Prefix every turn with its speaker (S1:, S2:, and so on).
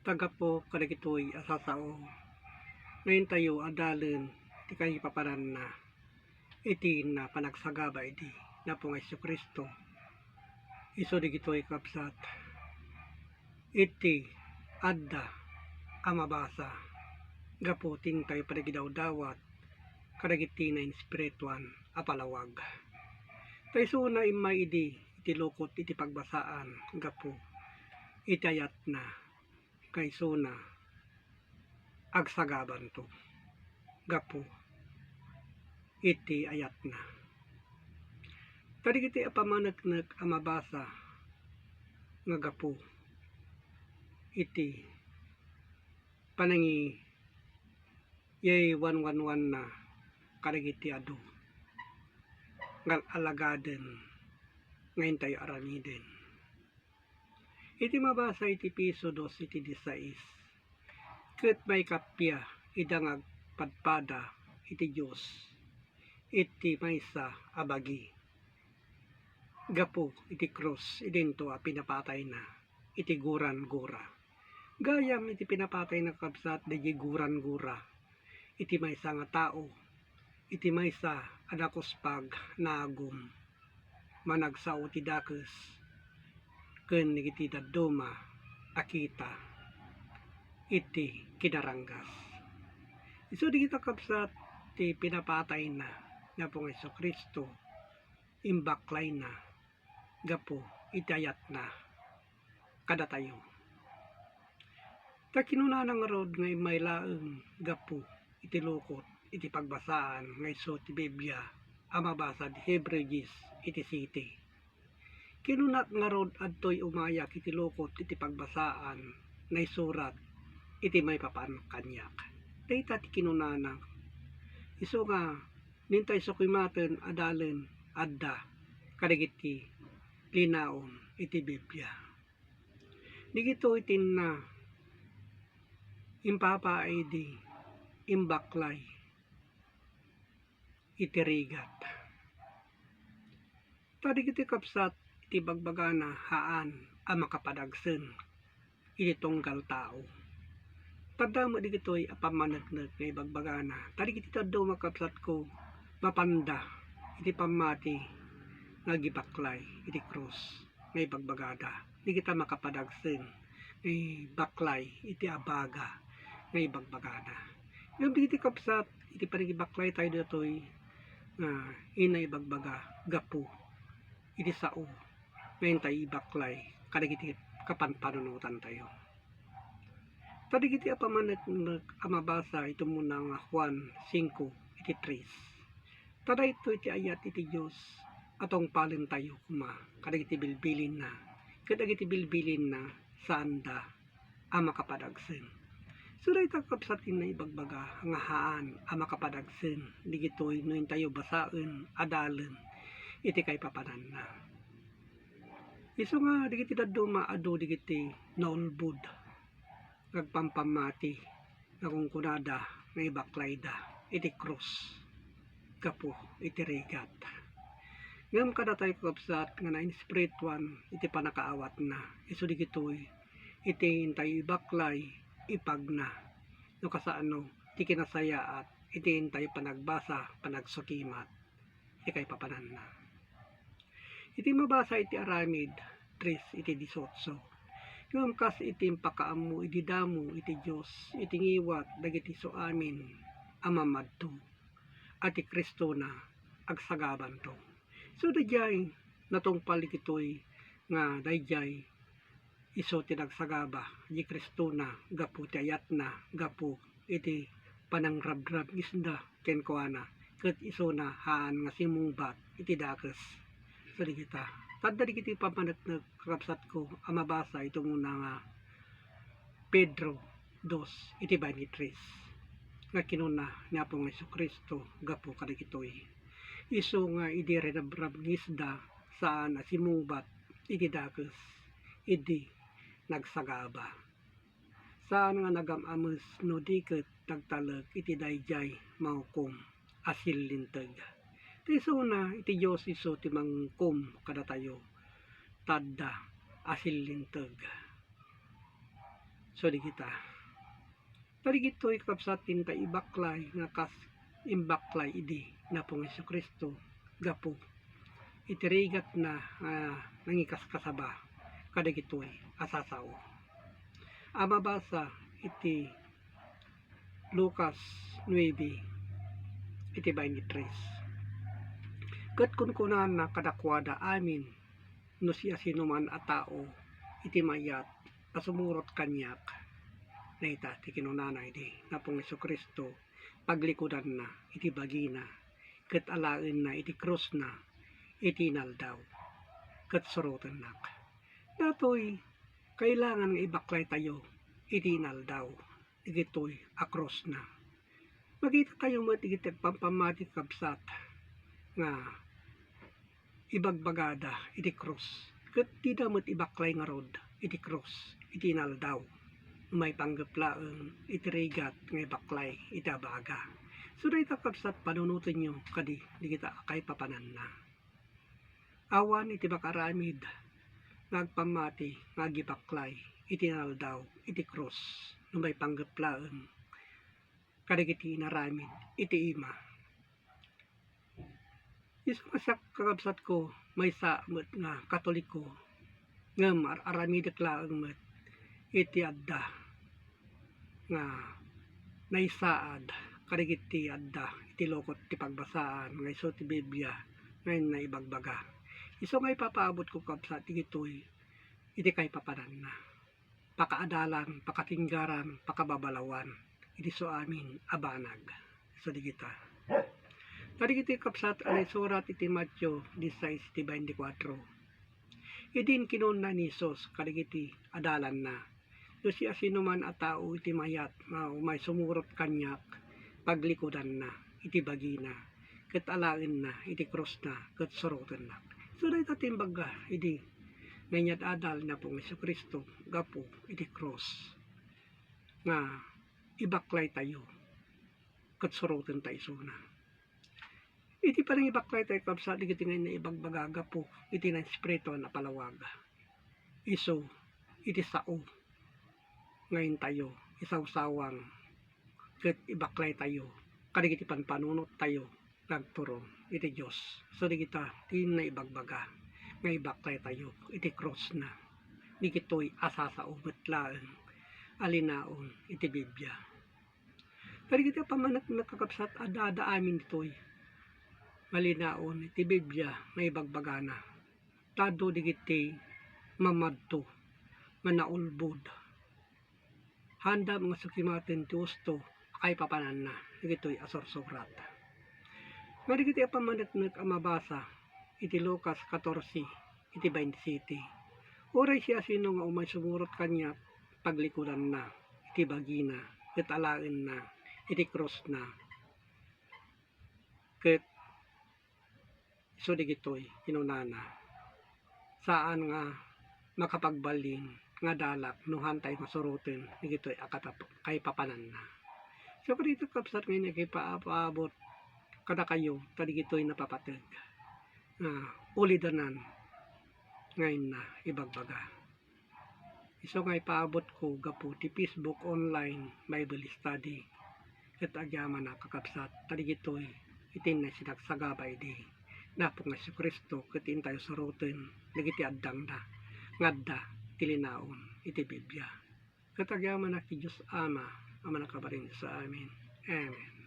S1: taga po kadagitoy asasao ngayon tayo adalin ti kay paparan na iti na panagsagaba iti na pong Hesus Kristo iso digitoy kapsat iti adda amabasa gaputing tayo padagidawdawat kadagiti na inspirituan apalawag tayo suna imay iti lukot iti pagbasaan gapu itayat na kay suna agsagaban to gapu iti ayat na kadigiti apamaneknek amabasa nga gapu iti panangi yay 111 na kadagiti adu ngal alagaden ngayon tayo aramiden iti mabasa iti piso 2 iti 16 ket may kapya idangag padpada iti Diyos iti maysa abagi gapu iti krus idento a pinapatay na iti guran-gura gayam iti pinapatay na kabsat iti guran-gura iti maysa nga tao iti maysa adakospag naagum managsao ti dakes ken iti dadduma akita iti kinaranggas isu di kita kapsat ti pinapatay na nga pong Hesus Kristo imbaklay na gapo itayat na kada tayo ta kinunanang rod nga may laeng gapo iti lukot iti pagbasaan nga iso ti Biblia amabasa di Hebrews iti city kinunak nga rod adtoy umayak iti lukot iti pagbasaan na isurat iti may papan kanyak dayta ti kinunanang iso nga nintay so kimaten adalen adda kadagiti linaon iti Biblia digito itin na impapa di imbaklay iti rigat tadigiti kapsat iti bagbagana haan a makapadagsen iti tunggal tao tadamo digitoy apamaneknek nga ibagbagana tadigiti taddo makapsat ko mapanda iti pamati nga gibaklay iti krus nga ibagbagada di kita makapadagsen nga baklay iti abaga nga ibagbagana yung digiti kapsat iti panigibaklay tayo ditoy nga inay bagbaga gapu iti sao ngayon tayo ibaklay kadagiti kapanpanunutan tayo tadigiti apamaneknek amabasa ito muna nga Juan 5 iti 3 tada ito iti ayat iti Diyos atong palin tayo kuma kadagiti bilbilin na kadagiti bilbilin na sanda ang makapadagsen so dahita kapsatin na ibagbaga nga haan ang makapadagsen digitoy noin tayo basaen adalen iti kay papanan na iso nga digiti daddo maado digiti naulbud nagpampamati nagungkunada nga ibaklay da iti krus gapo iti rigat ngam kada tayo kapsat nga na inspirituan iti panakaawat na iso digitoy iti tayo ibaklay ipagna no kasano iti kinasaya at iti tayo panagbasa panagsukimat iti kay papanan na iti mabasa iti aramid 3 iti 18 ngam kas iti pakaamu iti damo iti Diyos iti ngiwat dagiti so amin amamadto ati Kristo na agsagaban to so dayjay natungpal ikitoy nga dayjay iso tinagsagaba di Kristo na gapu ti ayat na gapu iti panangrabrab isda ken kuana ket iso na haan nga simungbat iti dakes so di kita tadda di kiti pamaneknek kapsat ko amabasa ito muna nga Pedro 2 iti 23 nga kinuna niya pong Hesus Kristo gapu kadagitoy iso nga idi renabrab ngisda saan asimungbat iti dakes idi nagsagaba saan nga nagamames no diket nagtalag iti dayjay mangkum asil linteg iso na iti Diyos iso ti mangkum kada tayo tadda asil linteg So di kita tarigitoy kapsatin ta ibaklay nga kas imbaklay idi na pong Kristo gapo itirigat na nangikas kasaba kadagitoy asasao. Amabasa iti Lucas 9 iti 23. Ket kunkunan na kadakwada amin no siya sinuman a tao iti mayat asumurot kanyak na ita ti kinunanay di na pong Kristo paglikudan na iti bagina ket alaen na iti krus na iti naldaw ket suroten nak datoy kailangan nga ibaklay tayo iti naldaw igitoy a krus na magita kayo met iti pampamati kabsat nga ibagbagada iti krus ket di damet ibaklay nga rod iti krus iti naldaw may panggaplaan itirigat nga ibaklay iti abaga. So dayta kabsat panunutin nyo kadi di kita kay papanan na awan iti bakaramid nagpamati ngagibaklay iti naldaw iti krus no may panggaplaan kadigiti naramid iti ima. Isu masak kakabsat ko may samet nga katoliko ngem aramidak laeng met iti adda nga naisaad kadigiti adda iti lokot ti pagbasaan nga iso ti Biblia ngayon na ibagbaga. Iso nga ipapaabot ko kabsat igitoy iti kay papanan na pakaadalan, pakatinggaran, pakababalawan iti so amin abanag so digita. Kadigiti kapsat anay surat iti Matthew 16:24. Idin kinuna ni Jesus kadigiti adalan na no siya sinuman a tao iti mayat may sumurot kanyak paglikudan na iti bagina ket alaen na iti krus na ket suroten na. So dayta timbaga idi nganyat adal na pong Kristo gapo iti krus nga ibaklay tayo ket suroten tayo isuna. Iti parang ibaklay tayo kapsa digiti ngayon na ibagbaga gapo iti na espiritu na palawaga. Iso iti sao ngayon tayo isawsawang ket ibaklay tayo kadigiti panpanunot tayo nagturon iti Dios. So digita tin na ibagbaga nga ibaklay tayo iti cross na digitoy asasao metlaeng alinaon iti Biblia. Kadigiti pamanak nakakapsat adada amin ditoy malinaon iti Biblia nga ibagbaga na tado digiti mamadto manaulbod handa mga sukimaten ti gusto kay papanan na digitoy asorsorat. Nga digiti apamanatnak amabasa iti Lucas 14 iti 27. Oray siya sino nga umay sumurot kanya paglikudan na iti bagina ket alaen na iti cross na ket so digitoy kinunana saan nga makapagbalin nga dalak no hantay masurutin digitoy akatap kay papanan na. So kadito kapsat ngayon kay paabot kada kayo tadigitoy napapateg ulidanan ngayon na ibagbaga. Iso nga ipaabot ko gapo ti Facebook online Bible study ket agyaman na kakapsat tadigitoy itin na sinagsagabay di napong nga si Kristo ket intayo surutin digiti addang da ngadda tilinaon iti Biblia. Ket agyaman na ki Dios Ama ama nakabarin sa amin. Amen.